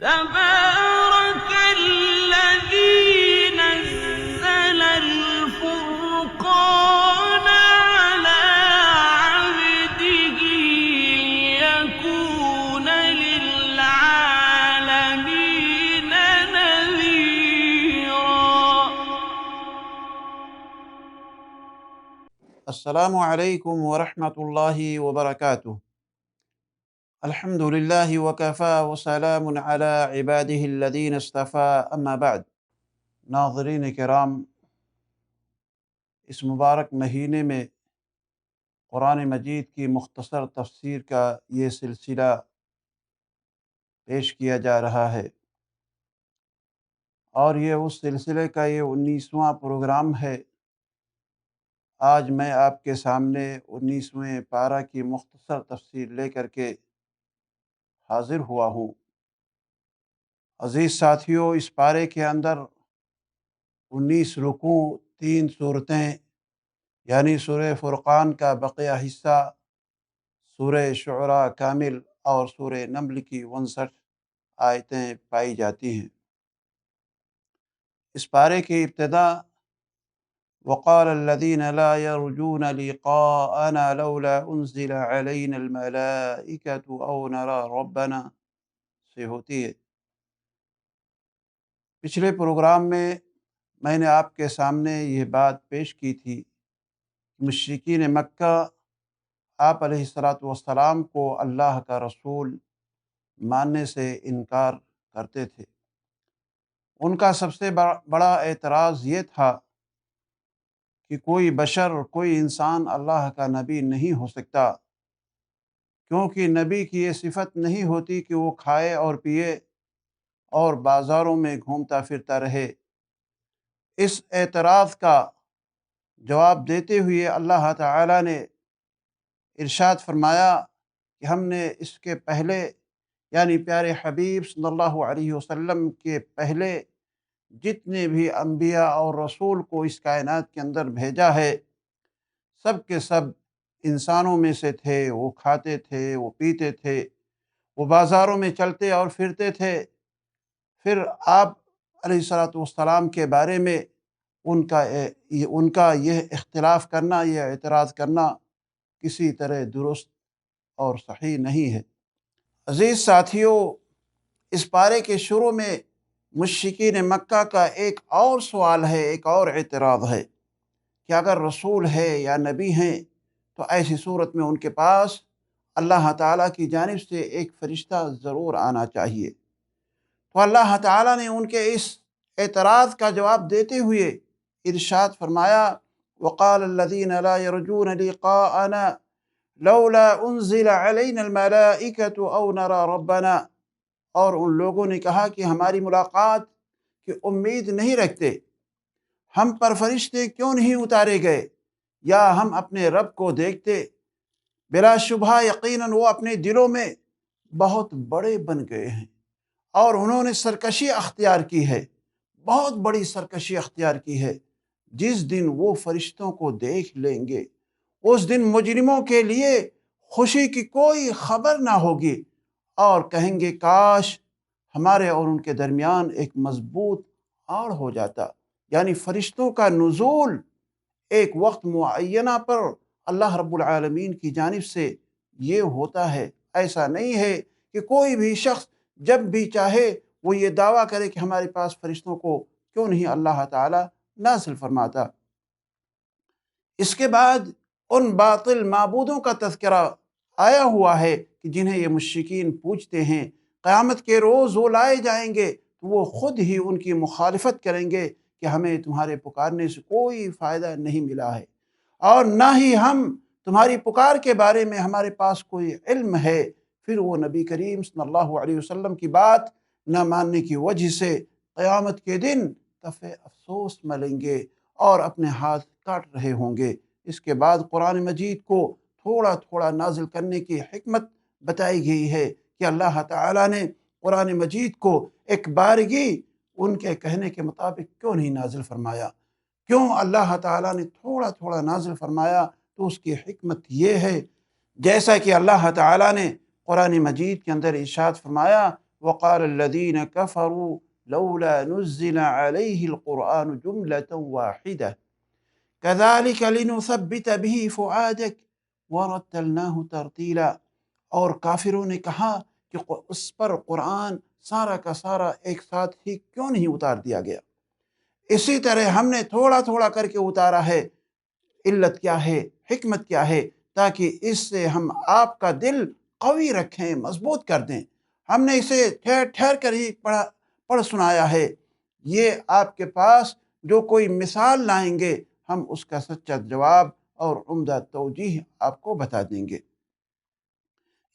تبارك الذي نزل الفرقان على عبده ليكون للعالمين نذيرا۔ السلام علیکم ورحمۃ اللہ وبرکاتہ۔ الحمد للہ وکفی وسلام علی عبادہ الذین اصطفیٰ، اما بعد۔ ناظرین کرام، اس مبارک مہینے میں قرآن مجید کی مختصر تفسیر کا یہ سلسلہ پیش کیا جا رہا ہے، اور یہ اس سلسلے کا یہ 19واں پروگرام ہے۔ آج میں آپ کے سامنے 19ویں پارہ کی مختصر تفسیر لے کر کے حاضر ہوا ہوں۔ عزیز ساتھیوں، اس پارے کے اندر 19 رکوع، 3 صورتیں، یعنی سورہ فرقان کا بقیہ حصہ، سورہ شعراء کامل اور سورہ نمل کی 59 آیتیں پائی جاتی ہیں۔ اس پارے کی ابتدا وقال الذين لا يرجون لقاءنا لولا انزل علينا الملائكة او نرى ربنا سے ہوتی ہے۔ پچھلے پروگرام میں میں نے آپ کے سامنے یہ بات پیش کی تھی کہ مشرکین مکہ آپ علیہ السلام کو اللہ کا رسول ماننے سے انکار کرتے تھے۔ ان کا سب سے بڑا اعتراض یہ تھا کہ کوئی بشر، کوئی انسان اللہ کا نبی نہیں ہو سکتا، کیونکہ نبی کی یہ صفت نہیں ہوتی کہ وہ کھائے اور پیے اور بازاروں میں گھومتا پھرتا رہے۔ اس اعتراض کا جواب دیتے ہوئے اللہ تعالیٰ نے ارشاد فرمایا کہ ہم نے اس کے پہلے، یعنی پیارے حبیب صلی اللہ علیہ وسلم کے پہلے جتنے بھی انبیاء اور رسول کو اس کائنات کے اندر بھیجا ہے، سب کے سب انسانوں میں سے تھے۔ وہ کھاتے تھے، وہ پیتے تھے، وہ بازاروں میں چلتے اور پھرتے تھے۔ پھر آپ علیہ السلام کے بارے میں ان کا یہ اختلاف کرنا، یہ اعتراض کرنا کسی طرح درست اور صحیح نہیں ہے۔ عزیز ساتھیوں، اس پارے کے شروع میں مشرکین مکہ کا ایک اور سوال ہے، ایک اور اعتراض ہے کہ اگر رسول ہے یا نبی ہیں تو ایسی صورت میں ان کے پاس اللہ تعالیٰ کی جانب سے ایک فرشتہ ضرور آنا چاہیے۔ تو اللہ تعالیٰ نے ان کے اس اعتراض کا جواب دیتے ہوئے ارشاد فرمایا وقال الذين لا يرجون لقاءنا لولا انزل علينا الملائكة او نرى ربنا، اور ان لوگوں نے کہا کہ ہماری ملاقات کی امید نہیں رکھتے، ہم پر فرشتے کیوں نہیں اتارے گئے یا ہم اپنے رب کو دیکھتے۔ بلا شبہ یقیناً وہ اپنے دلوں میں بہت بڑے بن گئے ہیں اور انہوں نے سرکشی اختیار کی ہے، بہت بڑی سرکشی اختیار کی ہے۔ جس دن وہ فرشتوں کو دیکھ لیں گے، اس دن مجرموں کے لیے خوشی کی کوئی خبر نہ ہوگی اور کہیں گے کاش ہمارے اور ان کے درمیان ایک مضبوط آڑ ہو جاتا۔ یعنی فرشتوں کا نزول ایک وقت معینہ پر اللہ رب العالمین کی جانب سے یہ ہوتا ہے۔ ایسا نہیں ہے کہ کوئی بھی شخص جب بھی چاہے وہ یہ دعویٰ کرے کہ ہمارے پاس فرشتوں کو کیوں نہیں اللہ تعالیٰ نازل فرماتا۔ اس کے بعد ان باطل معبودوں کا تذکرہ آیا ہوا ہے کہ جنہیں یہ مشرکین پوجتے ہیں، قیامت کے روز وہ لائے جائیں گے تو وہ خود ہی ان کی مخالفت کریں گے کہ ہمیں تمہارے پکارنے سے کوئی فائدہ نہیں ملا ہے، اور نہ ہی ہم تمہاری پکار کے بارے میں ہمارے پاس کوئی علم ہے۔ پھر وہ نبی کریم صلی اللہ علیہ وسلم کی بات نہ ماننے کی وجہ سے قیامت کے دن تفِ افسوس ملیں گے اور اپنے ہاتھ کاٹ رہے ہوں گے۔ اس کے بعد قرآن مجید کو تھوڑا تھوڑا نازل کرنے کی حکمت بتائی گئی ہے کہ اللہ تعالیٰ نے قرآن مجید کو ایک بارگی ان کے کہنے کے مطابق کیوں نہیں نازل فرمایا، کیوں اللہ تعالیٰ نے تھوڑا تھوڑا نازل فرمایا؟ تو اس کی حکمت یہ ہے، جیسا کہ اللہ تعالیٰ نے قرآن مجید کے اندر ارشاد فرمایا وقال الذين كفروا لولا نزل عليه القرآن جملة واحدة كذلك لنثبت به فؤادك ورتلناه ترتیلا۔ اور کافروں نے کہا کہ اس پر قرآن سارا کا سارا ایک ساتھ ہی کیوں نہیں اتار دیا گیا، اسی طرح ہم نے تھوڑا تھوڑا کر کے اتارا ہے۔ علت کیا ہے، حکمت کیا ہے؟ تاکہ اس سے ہم آپ کا دل قوی رکھیں، مضبوط کر دیں۔ ہم نے اسے ٹھہر ٹھہر کر ہی پڑھ سنایا ہے۔ یہ آپ کے پاس جو کوئی مثال لائیں گے ہم اس کا سچا جواب اور عمدہ توجیہ آپ کو بتا دیں گے۔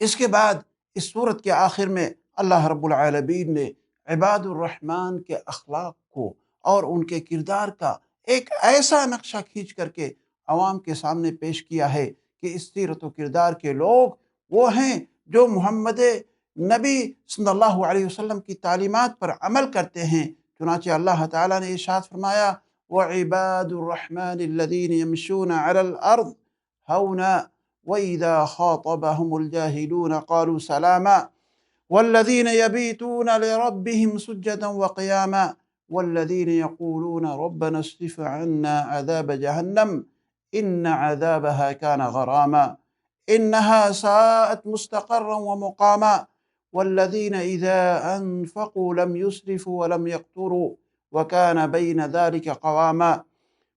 اس کے بعد اس صورت کے آخر میں اللہ رب العالمین نے عباد الرحمن کے اخلاق کو اور ان کے کردار کا ایک ایسا نقشہ کھینچ کر کے عوام کے سامنے پیش کیا ہے کہ اس سیرت و کردار کے لوگ وہ ہیں جو محمد نبی صلی اللہ علیہ وسلم کی تعلیمات پر عمل کرتے ہیں۔ چنانچہ اللہ تعالیٰ نے ارشاد فرمایا وَعِبَادُ الرَّحْمَنِ الَّذِينَ يَمْشُونَ عَلَى الْأَرْضِ هَوْنًا وَإِذَا خَاطَبَهُمُ الْجَاهِلُونَ قَالُوا سَلَامًا وَالَّذِينَ يَبِيتُونَ لِرَبِّهِمْ سُجَّدًا وَقِيَامًا وَالَّذِينَ يَقُولُونَ رَبَّنَا اصْرِفْ عَنَّا عَذَابَ جَهَنَّمَ إِنَّ عَذَابَهَا كَانَ غَرَامًا إِنَّهَا سَاءَتْ مُسْتَقَرًّا وَمُقَامًا والذين إذا أنفقوا لم يسرفوا ولم يقتروا وكان بين ذلك قواما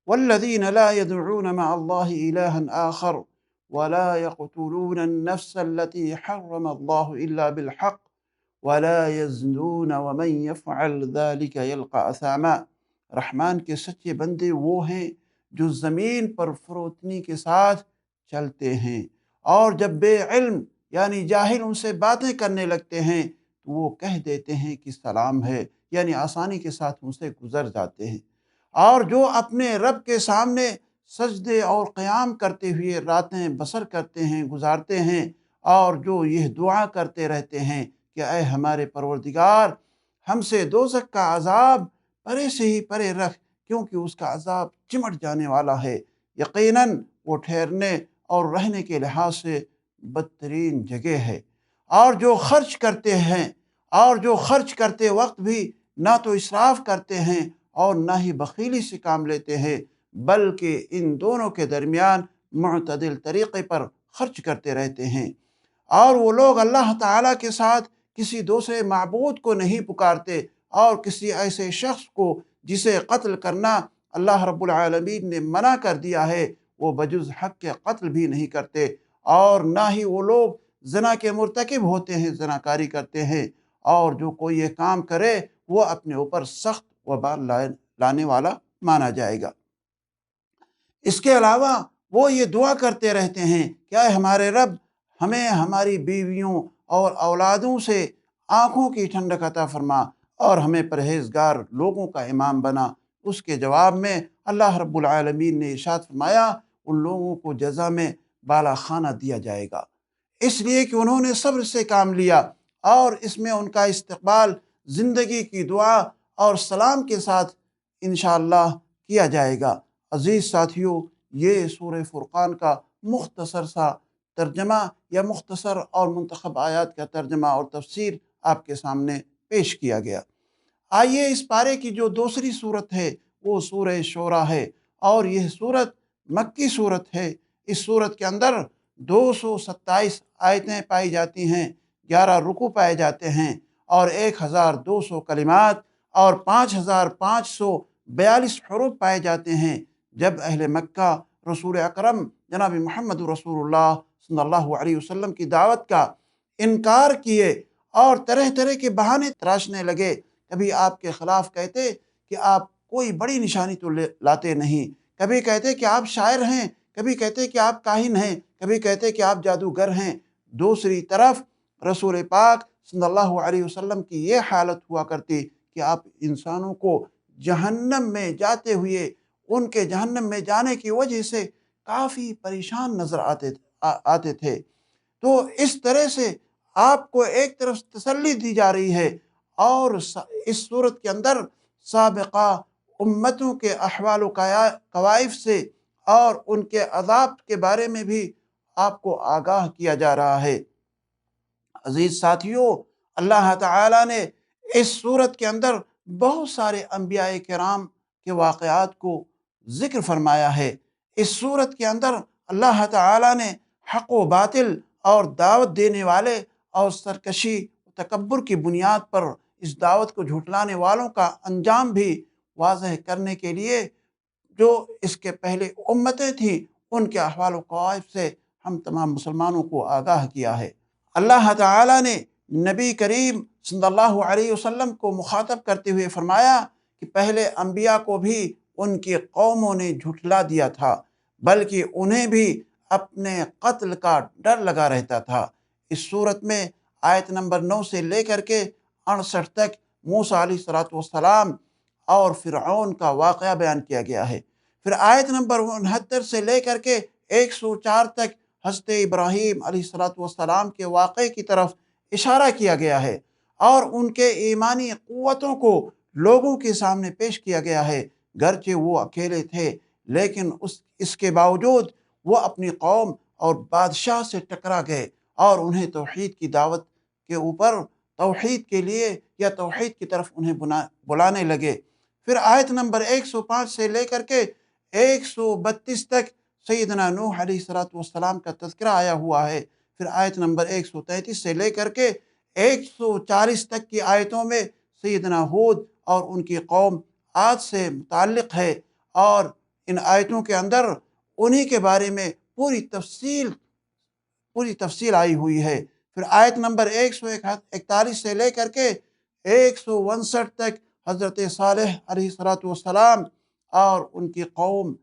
والذين لا يدعون مع الله إلها آخر ولا يقتلون النفس التي حرم الله إلا بالحق ولا يزنون ومن يفعل ذلك يلقى أثاما۔ رحمان کے سچے بندے وہ ہیں جو زمین پر فروتنی کے ساتھ چلتے ہیں، اور جب بے علم یعنی جاہل ان سے باتیں کرنے لگتے ہیں تو وہ کہہ دیتے ہیں کہ سلام ہے، یعنی آسانی کے ساتھ ان سے گزر جاتے ہیں۔ اور جو اپنے رب کے سامنے سجدے اور قیام کرتے ہوئے راتیں بسر کرتے ہیں، گزارتے ہیں، اور جو یہ دعا کرتے رہتے ہیں کہ اے ہمارے پروردگار ہم سے دوزخ کا عذاب پرے سے ہی پرے رکھ، کیونکہ اس کا عذاب چمٹ جانے والا ہے، یقیناً وہ ٹھہرنے اور رہنے کے لحاظ سے بدترین جگہ ہے۔ اور جو خرچ کرتے ہیں اور جو خرچ کرتے وقت بھی نہ تو اسراف کرتے ہیں اور نہ ہی بخیلی سے کام لیتے ہیں، بلکہ ان دونوں کے درمیان معتدل طریقے پر خرچ کرتے رہتے ہیں۔ اور وہ لوگ اللہ تعالیٰ کے ساتھ کسی دوسرے معبود کو نہیں پکارتے، اور کسی ایسے شخص کو جسے قتل کرنا اللہ رب العالمین نے منع کر دیا ہے وہ بجز حق کے قتل بھی نہیں کرتے، اور نہ ہی وہ لوگ زنا کے مرتکب ہوتے ہیں، زناکاری کرتے ہیں، اور جو کوئی یہ کام کرے وہ اپنے اوپر سخت وبال لانے والا مانا جائے گا۔ اس کے علاوہ وہ یہ دعا کرتے رہتے ہیں کہ اے ہمارے رب ہمیں ہماری بیویوں اور اولادوں سے آنکھوں کی ٹھنڈک عطا فرما اور ہمیں پرہیزگار لوگوں کا امام بنا۔ اس کے جواب میں اللہ رب العالمین نے ارشاد فرمایا ان لوگوں کو جزا میں بالا خانہ دیا جائے گا، اس لیے کہ انہوں نے صبر سے کام لیا، اور اس میں ان کا استقبال زندگی کی دعا اور سلام کے ساتھ انشاءاللہ کیا جائے گا۔ عزیز ساتھیو، یہ سورہ فرقان کا مختصر سا ترجمہ یا مختصر اور منتخب آیات کا ترجمہ اور تفسیر آپ کے سامنے پیش کیا گیا۔ آئیے اس پارے کی جو دوسری صورت ہے وہ سورہ شورى ہے، اور یہ صورت مکی صورت ہے۔ اس صورت کے اندر 227 آیتیں پائی جاتی ہیں، 11 رکوع پائے جاتے ہیں، اور 1200 کلمات اور 5542 حروف پائے جاتے ہیں۔ جب اہل مکہ رسول اکرم جناب محمد رسول اللہ صلی اللہ علیہ وسلم کی دعوت کا انکار کیے اور طرح طرح کے بہانے تراشنے لگے، کبھی آپ کے خلاف کہتے کہ آپ کوئی بڑی نشانی تو لاتے نہیں، کبھی کہتے کہ آپ شاعر ہیں، کبھی کہتے کہ آپ کاہن ہیں، کبھی کہتے کہ آپ جادوگر ہیں۔ دوسری طرف رسول پاک صلی اللہ علیہ وسلم کی یہ حالت ہوا کرتی کہ آپ انسانوں کو جہنم میں جاتے ہوئے ان کے جہنم میں جانے کی وجہ سے کافی پریشان نظر آتے تھے۔ تو اس طرح سے آپ کو ایک طرف تسلی دی جا رہی ہے، اور اس صورت کے اندر سابقہ امتوں کے احوال و کوائف سے اور ان کے عذاب کے بارے میں بھی آپ کو آگاہ کیا جا رہا ہے۔ عزیز ساتھیو، اللہ تعالیٰ نے اس صورت کے اندر بہت سارے انبیاء کرام کے واقعات کو ذکر فرمایا ہے۔ اس صورت کے اندر اللہ تعالیٰ نے حق و باطل اور دعوت دینے والے اور سرکشی تکبر کی بنیاد پر اس دعوت کو جھٹلانے والوں کا انجام بھی واضح کرنے کے لیے جو اس کے پہلے امتیں تھیں ان کے احوال و قوائف سے ہم تمام مسلمانوں کو آگاہ کیا ہے۔ اللہ تعالیٰ نے نبی کریم صلی اللہ علیہ وسلم کو مخاطب کرتے ہوئے فرمایا کہ پہلے انبیاء کو بھی ان کی قوموں نے جھٹلا دیا تھا، بلکہ انہیں بھی اپنے قتل کا ڈر لگا رہتا تھا۔ اس صورت میں آیت نمبر 9 سے لے کر کے 68 تک موسیٰ علیہ السلام اور فرعون کا واقعہ بیان کیا گیا ہے۔ پھر آیت نمبر 69 سے لے کر کے 104 تک حضرت ابراہیم علیہ السلام کے واقعے کی طرف اشارہ کیا گیا ہے اور ان کے ایمانی قوتوں کو لوگوں کے سامنے پیش کیا گیا ہے۔ گرچہ وہ اکیلے تھے لیکن اس کے باوجود وہ اپنی قوم اور بادشاہ سے ٹکرا گئے اور انہیں توحید کی دعوت کے اوپر توحید کے لیے یا توحید کی طرف انہیں بلانے لگے۔ پھر آیت نمبر 105 سے لے کر کے 132 تک سیدنا نوح علیہ السلام کا تذکرہ آیا ہوا ہے۔ پھر آیت نمبر 133 سے لے کر کے 140 تک کی آیتوں میں سیدنا ہود اور ان کی قوم عاد سے متعلق ہے اور ان آیتوں کے اندر انہی کے بارے میں پوری تفصیل آئی ہوئی ہے۔ پھر آیت نمبر 141 سے لے کر کے 159 تک حضرت صالح علیہ السلام اور ان کی قوم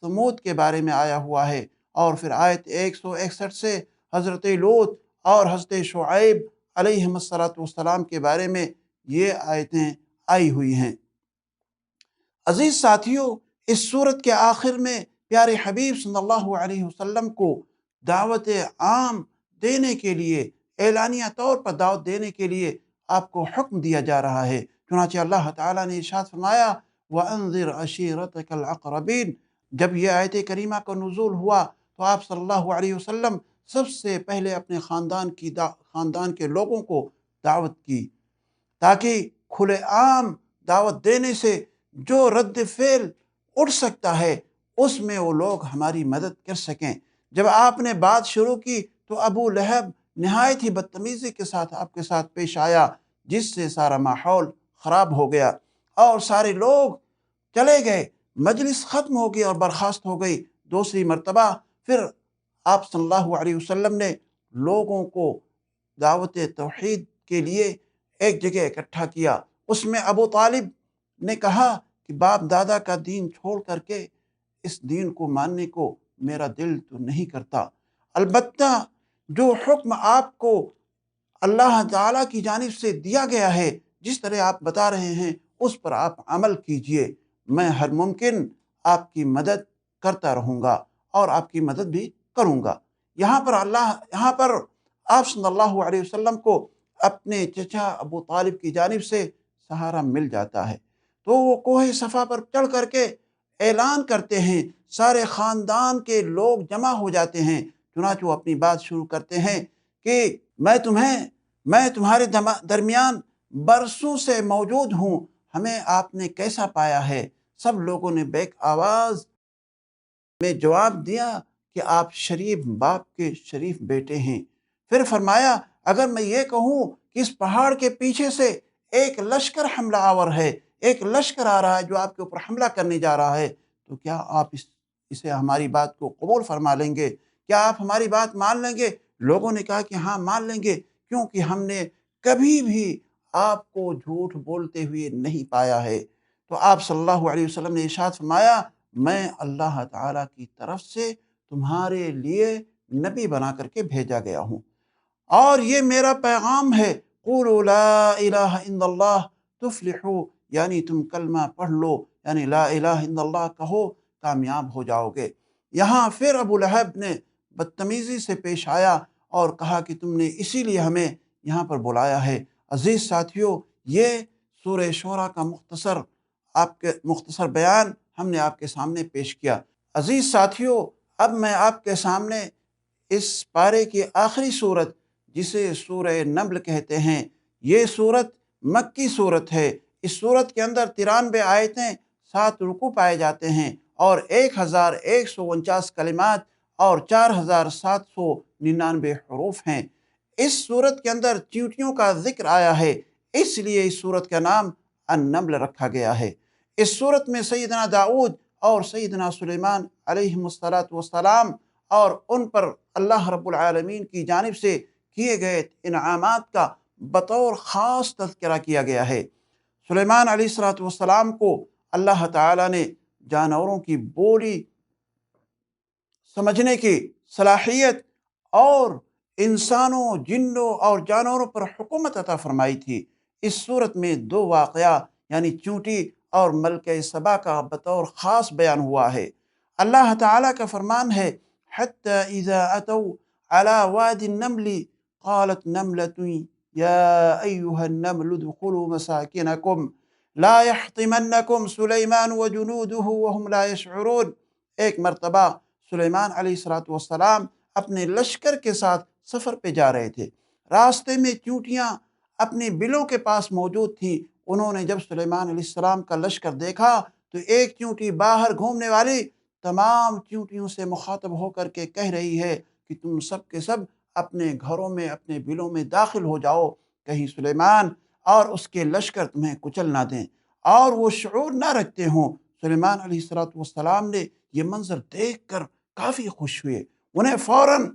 ثمود کے بارے میں آیا ہوا ہے، اور پھر آیت 161 سے حضرت لوط اور حضرت شعیب علیہ السلام کے بارے میں یہ آیتیں آئی ہوئی ہیں۔ عزیز ساتھیوں، اس صورت کے آخر میں پیارے حبیب صلی اللہ علیہ وسلم کو دعوت عام دینے کے لیے، اعلانیہ طور پر دعوت دینے کے لیے آپ کو حکم دیا جا رہا ہے۔ چنانچہ اللہ تعالیٰ نے ارشاد فرمایا وَأَنذِرْ عَشِيرَتَكَ الْأَقْرَبِينَ۔ جب یہ آیت کریمہ کا نزول ہوا تو آپ صلی اللہ علیہ وسلم سب سے پہلے اپنے خاندان کے لوگوں کو دعوت کی، تاکہ کھلے عام دعوت دینے سے جو رد فعل اٹھ سکتا ہے اس میں وہ لوگ ہماری مدد کر سکیں۔ جب آپ نے بات شروع کی تو ابو لہب نہایت ہی بدتمیزی کے ساتھ آپ کے ساتھ پیش آیا، جس سے سارا ماحول خراب ہو گیا اور سارے لوگ چلے گئے، مجلس ختم ہو گئی اور برخاست ہو گئی۔ دوسری مرتبہ پھر آپ صلی اللہ علیہ وسلم نے لوگوں کو دعوت توحید کے لیے ایک جگہ اکٹھا کیا۔ اس میں ابو طالب نے کہا کہ باپ دادا کا دین چھوڑ کر کے اس دین کو ماننے کو میرا دل تو نہیں کرتا، البتہ جو حکم آپ کو اللہ تعالیٰ کی جانب سے دیا گیا ہے، جس طرح آپ بتا رہے ہیں اس پر آپ عمل کیجئے، میں ہر ممکن آپ کی مدد کرتا رہوں گا اور آپ کی مدد بھی کروں گا۔ یہاں پر آپ صلی اللہ علیہ وسلم کو اپنے چچا ابو طالب کی جانب سے سہارا مل جاتا ہے، تو وہ کوہ صفا پر چڑھ کر کے اعلان کرتے ہیں، سارے خاندان کے لوگ جمع ہو جاتے ہیں۔ چنانچہ وہ اپنی بات شروع کرتے ہیں کہ میں تمہارے درمیان برسوں سے موجود ہوں، ہمیں آپ نے کیسا پایا ہے؟ سب لوگوں نے بیک آواز میں جواب دیا کہ آپ شریف باپ کے شریف بیٹے ہیں۔ پھر فرمایا اگر میں یہ کہوں کہ اس پہاڑ کے پیچھے سے ایک لشکر حملہ آور ہے، ایک لشکر آ رہا ہے جو آپ کے اوپر حملہ کرنے جا رہا ہے، تو کیا آپ اسے ہماری بات کو قبول فرما لیں گے؟ کیا آپ ہماری بات مان لیں گے؟ لوگوں نے کہا کہ ہاں مان لیں گے، کیونکہ ہم نے کبھی بھی آپ کو جھوٹ بولتے ہوئے نہیں پایا ہے۔ تو آپ صلی اللہ علیہ وسلم نے ارشاد فرمایا میں اللہ تعالیٰ کی طرف سے تمہارے لیے نبی بنا کر کے بھیجا گیا ہوں، اور یہ میرا پیغام ہے قولوا لا الہ الا اللہ تفلحوا، یعنی تم کلمہ پڑھ لو، یعنی لا الہ الا اللہ کہو، کامیاب ہو جاؤ گے۔ یہاں پھر ابو لہب نے بدتمیزی سے پیش آیا اور کہا کہ تم نے اسی لیے ہمیں یہاں پر بلایا ہے۔ عزیز ساتھیوں، یہ سورہ شورى کا مختصر بیان ہم نے آپ کے سامنے پیش کیا۔ عزیز ساتھیوں، اب میں آپ کے سامنے اس پارے کی آخری صورت جسے سورہ نمل کہتے ہیں، یہ صورت مکی صورت ہے۔ اس صورت کے اندر 93 آیتیں، 7 رکوع پائے جاتے ہیں اور 1149 کلمات اور 4799 حروف ہیں۔ اس صورت کے اندر چیونٹیوں کا ذکر آیا ہے، اس لیے اس صورت کا نام النمل رکھا گیا ہے۔ اس صورت میں سیدنا داؤد اور سیدنا سلیمان علیہم السلام اور ان پر اللہ رب العالمین کی جانب سے کیے گئے انعامات کا بطور خاص تذکرہ کیا گیا ہے۔ سلیمان علیہ السلام کو اللہ تعالیٰ نے جانوروں کی بولی سمجھنے کی صلاحیت اور انسانوں، جنوں اور جانوروں پر حکومت عطا فرمائی تھی۔ اس صورت میں 2 واقعہ یعنی چونٹی اور ملکہ سبا کا بطور خاص بیان ہوا ہے۔ اللہ تعالیٰ کا فرمان ہے حتی اذا اتوا علی وادی النمل قالت نملۃ یا ایھا النمل ادخلوا مساکنکم لا یحطمنکم سلیمان وجنودہ وہم لا یشعرون۔ ایک مرتبہ سلیمان علیہ السلام اپنے لشکر کے ساتھ سفر پہ جا رہے تھے۔ راستے میں چونٹیاں اپنے بلوں کے پاس موجود تھیں۔ انہوں نے جب سلیمان علیہ السلام کا لشکر دیکھا تو ایک چونٹی باہر گھومنے والی تمام چونٹیوں سے مخاطب ہو کر کے کہہ رہی ہے کہ تم سب کے سب اپنے گھروں میں، اپنے بلوں میں داخل ہو جاؤ، کہیں سلیمان اور اس کے لشکر تمہیں کچل نہ دیں اور وہ شعور نہ رکھتے ہوں۔ سلیمان علیہ السلام نے یہ منظر دیکھ کر کافی خوش ہوئے۔ انہیں فوراً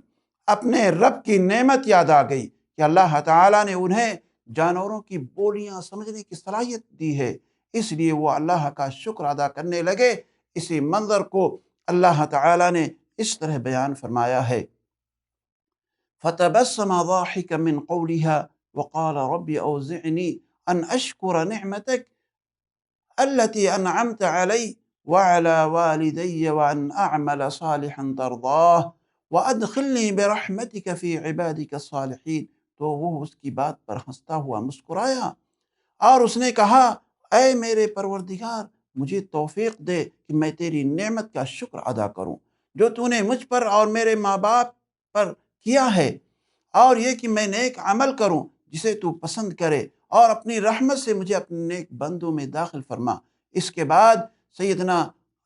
اپنے رب کی نعمت یاد آ گئی کہ اللہ تعالیٰ نے انہیں جانوروں کی بولیاں سمجھنے کی صلاحیت دی ہے، اس لیے وہ اللہ کا شکر ادا کرنے لگے۔ اسی منظر کو اللہ تعالیٰ نے اس طرح بیان فرمایا ہے فَتَبَسَّمَ ضَاحِكًا مِّن قَوْلِهَا وَقَالَ رَبِّ أَوْزِعْنِي أَنْ أَشْكُرَ نِعْمَتَكَ التي أنعمت علي وعلى والدي وأن أعمل صالحا ترضاه وأدخلني برحمتك في عبادك الصالحين۔ تو وہ اس کی بات پر ہنستا ہوا مسکرایا اور اس نے کہا اے میرے پروردگار، مجھے توفیق دے کہ میں تیری نعمت کا شکر ادا کروں جو تو نے مجھ پر اور میرے ماں باپ پر کیا ہے، اور یہ کہ میں نیک عمل کروں جسے تو پسند کرے، اور اپنی رحمت سے مجھے اپنے نیک بندوں میں داخل فرما۔ اس کے بعد سیدنا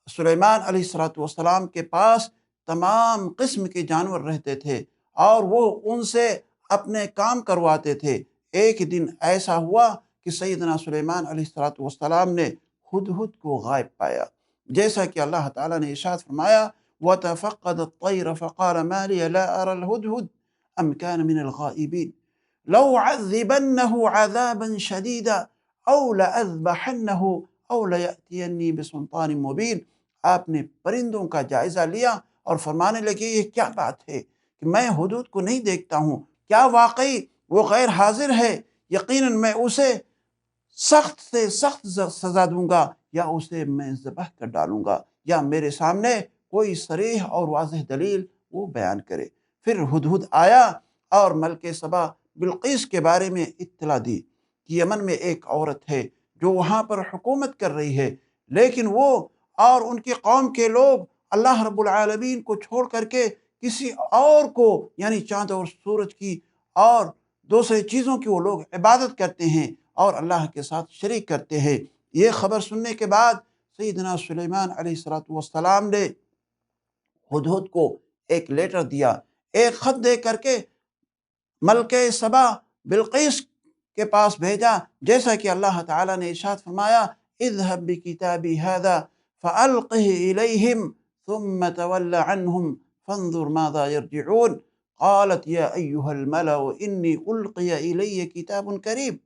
سلیمان علیہ السلام کے پاس تمام قسم کے جانور رہتے تھے اور وہ ان سے اپنے کام کرواتے تھے۔ ایک دن ایسا ہوا کہ سیدنا سلیمان علیہ السلام نے ہدہد کو غائب پایا، جیسا کہ اللہ تعالیٰ نے ارشاد فرمایا وَتَفَقَّدَ الطَّيْرَ فَقَالَ مَا لِيَ لَا أَرَى الْهُدْهُدْ أَمْ كَانَ مِنَ الْغَائِبِينَ لَأُعَذِّبَنَّهُ عَذَابًا شَدِيدًا أَوْ لَأَذْبَحَنَّهُ أَوْ لَيَأْتِيَنِّي بِسُلْطَانٍ مُبِينٍ۔ آپ نے پرندوں کا جائزہ لیا اور فرمانے لگے یہ کیا بات ہے کہ میں ہدہد کو نہیں دیکھتا ہوں، کیا واقعی وہ غیر حاضر ہے؟ یقیناً میں اسے سخت سے سخت سزا دوں گا یا اسے میں ذبح کر ڈالوں گا، یا میرے سامنے کوئی صریح اور واضح دلیل وہ بیان کرے۔ پھر ہدہد آیا اور ملکہ سبا بلقیس کے بارے میں اطلاع دی کہ یمن میں ایک عورت ہے جو وہاں پر حکومت کر رہی ہے، لیکن وہ اور ان کی قوم کے لوگ اللہ رب العالمین کو چھوڑ کر کے کسی اور کو یعنی چاند اور سورج کی اور دوسرے چیزوں کی وہ لوگ عبادت کرتے ہیں اور اللہ کے ساتھ شریک کرتے ہیں۔ یہ خبر سننے کے بعد سیدنا سلیمان علیہ السلام نے ہدہد کو ایک لیٹر دیا، ایک خط دے کر کے ملکہ سبا بلقیس کے پاس بھیجا، جیسا کہ اللہ تعالیٰ نے ارشاد فرمایا اذهب بکتابی هذا فألقه إليهم ثم تول عنهم فانظر ماذا يرجعون قالت يا أيها الملأ إني ألقي إلي كتاب كريم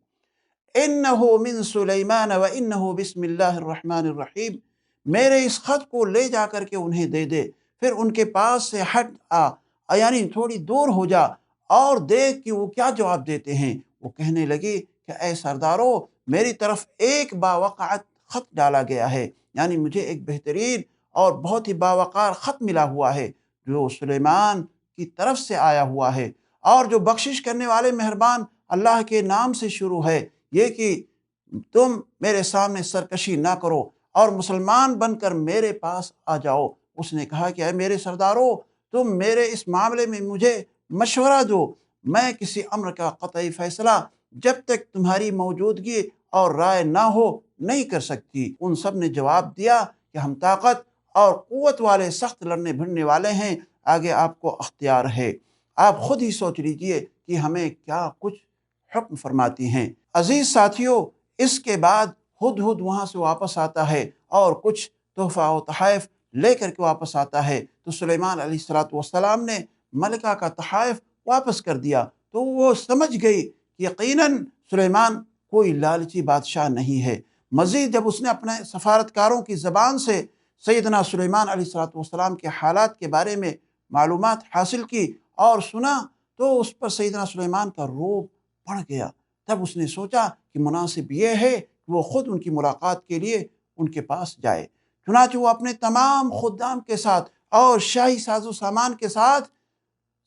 إنه من سليمان وإنه بسم الله الرحمن الرحيم۔ میرے اس خط کو لے جا کر کے انہیں دے دے، پھر ان کے پاس سے ہٹ یعنی تھوڑی دور ہو جا اور دیکھ کہ وہ کیا جواب دیتے ہیں۔ وہ کہنے لگی کہ اے سردارو، میری طرف ایک باوقعت خط ڈالا گیا ہے، یعنی مجھے ایک بہترین اور بہت ہی باوقار خط ملا ہوا ہے جو سلیمان کی طرف سے آیا ہوا ہے، اور جو بخشش کرنے والے مہربان اللہ کے نام سے شروع ہے، یہ کہ تم میرے سامنے سرکشی نہ کرو اور مسلمان بن کر میرے پاس آ جاؤ۔ اس نے کہا کہ اے میرے سردارو، تم میرے اس معاملے میں مجھے مشورہ دو، میں کسی امر کا قطعی فیصلہ جب تک تمہاری موجودگی اور رائے نہ ہو نہیں کر سکتی۔ ان سب نے جواب دیا کہ ہم طاقت اور قوت والے، سخت لڑنے بھڑنے والے ہیں، آگے آپ کو اختیار ہے، آپ خود ہی سوچ لیجئے کہ ہمیں کیا کچھ حکم فرماتی ہیں۔ عزیز ساتھیوں، اس کے بعد ہدہد وہاں سے واپس آتا ہے اور کچھ تحفہ و تحائف لے کر کے واپس آتا ہے، تو سلیمان علیہ السلام نے ملکہ کا تحائف واپس کر دیا، تو وہ سمجھ گئی کہ یقیناً سلیمان کوئی لالچی بادشاہ نہیں ہے۔ مزید جب اس نے اپنے سفارتکاروں کی زبان سے سیدنا سلیمان علیہ السلام کے حالات کے بارے میں معلومات حاصل کی اور سنا، تو اس پر سیدنا سلیمان کا روب بڑھ گیا۔ تب اس نے سوچا کہ مناسب یہ ہے کہ وہ خود ان کی ملاقات کے لیے ان کے پاس جائے۔ چنانچہ وہ اپنے تمام خدام کے ساتھ اور شاہی ساز و سامان کے ساتھ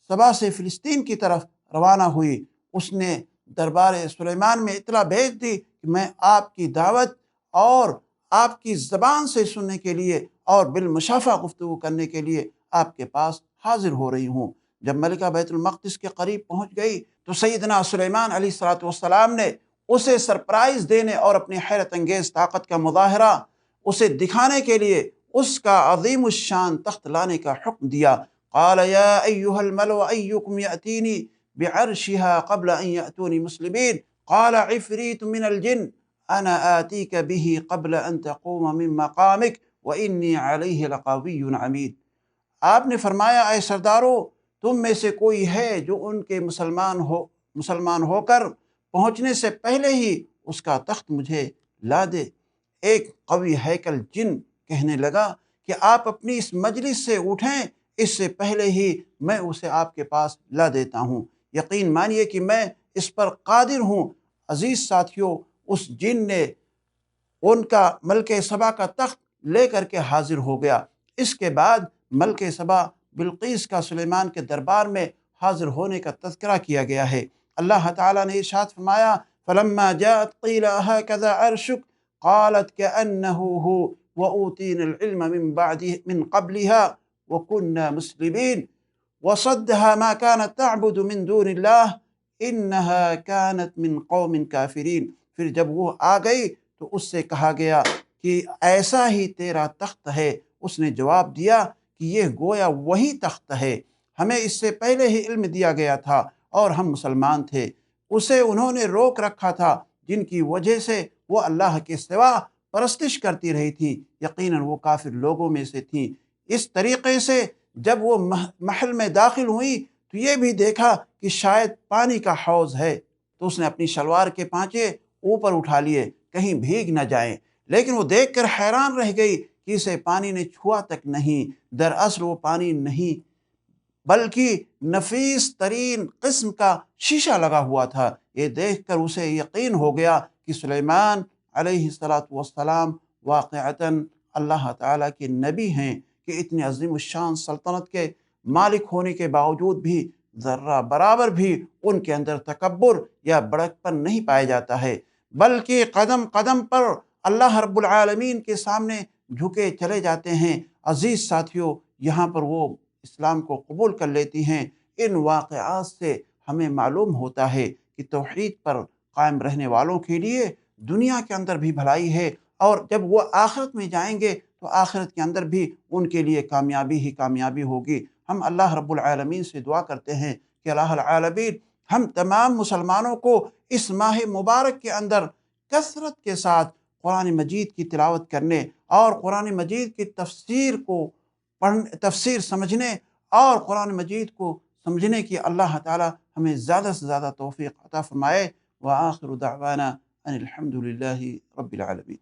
سبا سے فلسطین کی طرف روانہ ہوئی۔ اس نے دربار سلیمان میں اطلاع بھیج دی کہ میں آپ کی دعوت اور آپ کی زبان سے سننے کے لیے اور بالمشافہ گفتگو کرنے کے لیے آپ کے پاس حاضر ہو رہی ہوں۔ جب ملکہ بیت المقدس کے قریب پہنچ گئی تو سیدنا سلیمان علیہ السلام نے اسے سرپرائز دینے اور اپنی حیرت انگیز طاقت کا مظاہرہ اسے دکھانے کے لیے اس کا عظیم الشان تخت لانے کا حکم دیا۔ قال یا ایھا الملأ ایکم یأتینی بعرشها قبل ان یأتونی مسلمین قال عفریت من الجن انا آتیک به قبل ان تقوم من مقامک وانی علیہ لقوی عمید۔ آپ نے فرمایا اے سردارو، تم میں سے کوئی ہے جو ان کے مسلمان ہو کر پہنچنے سے پہلے ہی اس کا تخت مجھے لا دے۔ ایک قوی ہیکل جن کہنے لگا کہ آپ اپنی اس مجلس سے اٹھیں، اس سے پہلے ہی میں اسے آپ کے پاس لا دیتا ہوں، یقین مانیے کہ میں اس پر قادر ہوں۔ عزیز ساتھیوں، اس جن نے ان کا ملکہ سبا کا تخت لے کر کے حاضر ہو گیا۔ اس کے بعد ملکہ سبا بلقیس کا سلیمان کے دربار میں حاضر ہونے کا تذکرہ کیا گیا ہے۔ اللہ تعالیٰ نے ارشاد فرمایا فلما جاءت قیل هكذا عرشک قالت كأنه هو وأوتينا العلم من قبلها وكنا مسلمين وصدها ما كانت تعبد من دون الله إنها كانت من قوم كافرين۔ پھر جب وہ آ گئی تو اس سے کہا گیا کہ ایسا ہی تیرا تخت ہے۔ اس نے جواب دیا کہ یہ گویا وہی تخت ہے، ہمیں اس سے پہلے ہی علم دیا گیا تھا اور ہم مسلمان تھے۔ اسے انہوں نے روک رکھا تھا جن کی وجہ سے وہ اللہ کے سوا پرستش کرتی رہی تھی، یقیناً وہ کافر لوگوں میں سے تھیں۔ اس طریقے سے جب وہ محل میں داخل ہوئی تو یہ بھی دیکھا کہ شاید پانی کا حوض ہے، تو اس نے اپنی شلوار کے پانچے اوپر اٹھا لیے کہیں بھیگ نہ جائیں، لیکن وہ دیکھ کر حیران رہ گئی کہ اسے پانی نے چھوا تک نہیں۔ دراصل وہ پانی نہیں بلکہ نفیس ترین قسم کا شیشہ لگا ہوا تھا۔ یہ دیکھ کر اسے یقین ہو گیا کہ سلیمان علیہ السلام واقعتاً اللہ تعالیٰ کے نبی ہیں کہ اتنی عظیم الشان سلطنت کے مالک ہونے کے باوجود بھی ذرہ برابر بھی ان کے اندر تکبر یا بڑک پن نہیں پایا جاتا ہے، بلکہ قدم قدم پر اللہ رب العالمین کے سامنے جھکے چلے جاتے ہیں۔ عزیز ساتھیوں، یہاں پر وہ اسلام کو قبول کر لیتی ہیں۔ ان واقعات سے ہمیں معلوم ہوتا ہے کہ توحید پر قائم رہنے والوں کے لیے دنیا کے اندر بھی بھلائی ہے، اور جب وہ آخرت میں جائیں گے تو آخرت کے اندر بھی ان کے لیے کامیابی ہی کامیابی ہوگی۔ ہم اللہ رب العالمین سے دعا کرتے ہیں کہ اللہ العالمین ہم تمام مسلمانوں کو اس ماہ مبارک کے اندر کثرت کے ساتھ قرآن مجید کی تلاوت کرنے اور قرآن مجید کی تفسیر سمجھنے اور قرآن مجید کو سمجھنے کی اللہ تعالی ہمیں زیادہ سے زیادہ توفیق عطا فرمائے۔ وآخر دعوانا ان الحمد للہ رب العالمین۔